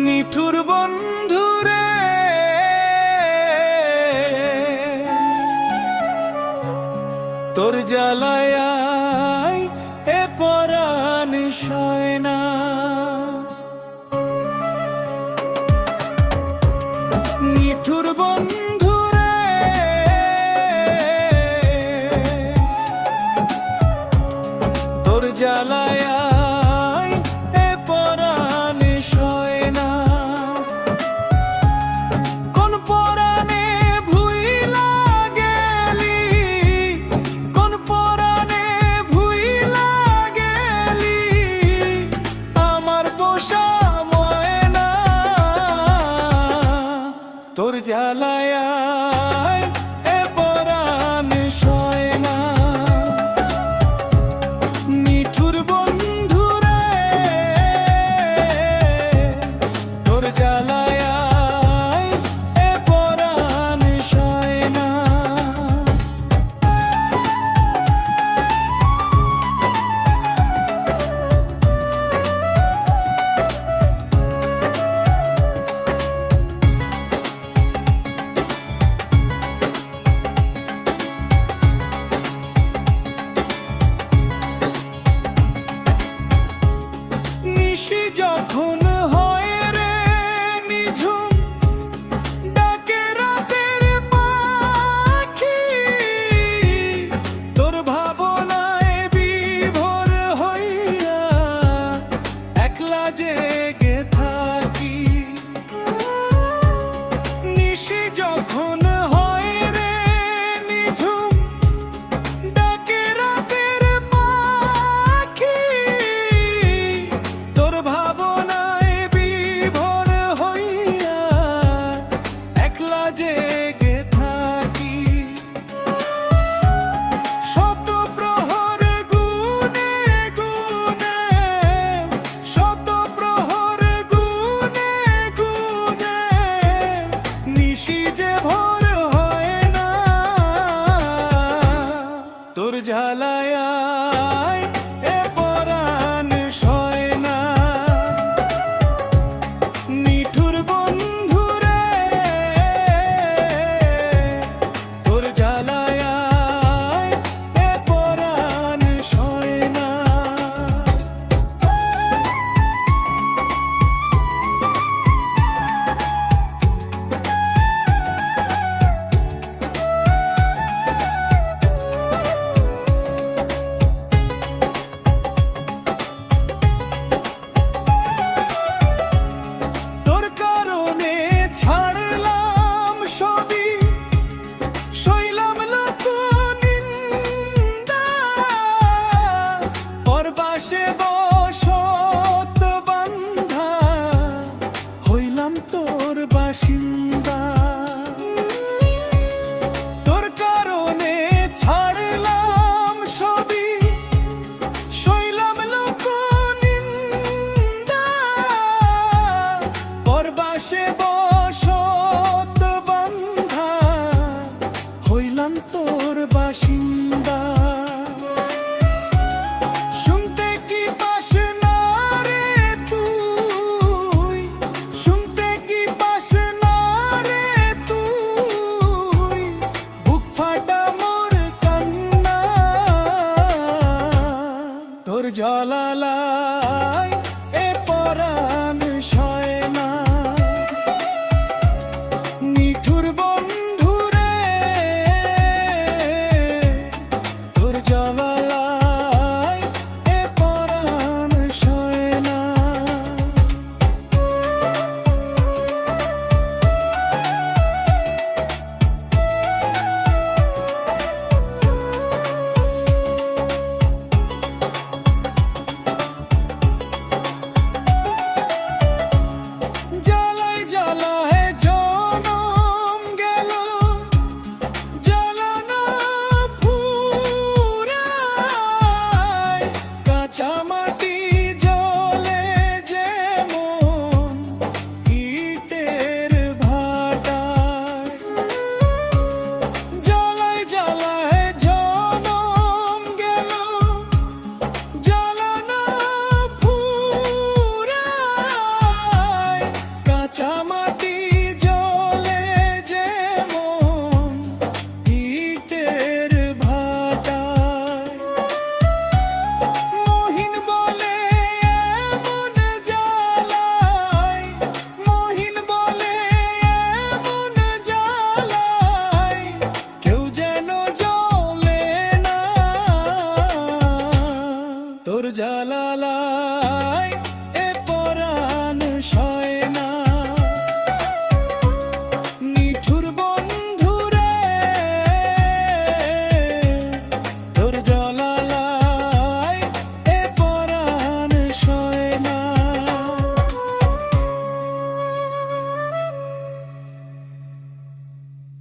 নিঠুর বন্ধুরে তোর জ্বালায় এ পরাণ সয় না। নিঠুর বন্ধুরে তোর জ্বালায় এ পরাণ সয় না। কোন পরাণে ভুইলা গেলি, কোন পরাণে ভুইলা গেলি আমার পোষা ময়না। তোর জ্বালায় এ পরাণ সয় না। নিঠুর বন্ধুরে তোর জ্বালায় এ পরাণ সয় না। নিশি যখন হয় রে নিঝুম, ডাকে রাতের পাখি, তোর ভাবনায় বিভোর হইয়া একলা জেগে থাকি। নিশি যখন হয় রে নিঝুম, ডাকে রাতের পাখি, তোর ভাবনায় বিভোর হইয়া একলা জেগে থাকি। শত প্রহর গুনে গুনে, শত প্রহর গুনে গুনে নিশি যে ভোর হয় না। তোর জ্বালায় এ পরাণ সয় না। নিঠুর বন্ধুরে তোর জ্বালায় এ পরাণ সয় না। তোর কারণে ছাড়লাম সবই, সইলাম লোকনিন্দা, পরবাসে বসত বান্ধা হইলাম তোর বাসিন্দা। তোর কারণে ছাড়লাম সবই, সইলাম লোকনিন্দা, পরবাসে বসত বান্ধা হইলাম তোর বাসিন্দা। শুনতে কি পাস না রে তুই, শুনতে কি পাস না রে তুই, বুক ফাটা মোর কান্না। তোর জ্বালায় এ পরাণ সয় না। নিঠুর বন্ধুরে তোর জ্বালায় এ পরাণ সয় না। জালালায়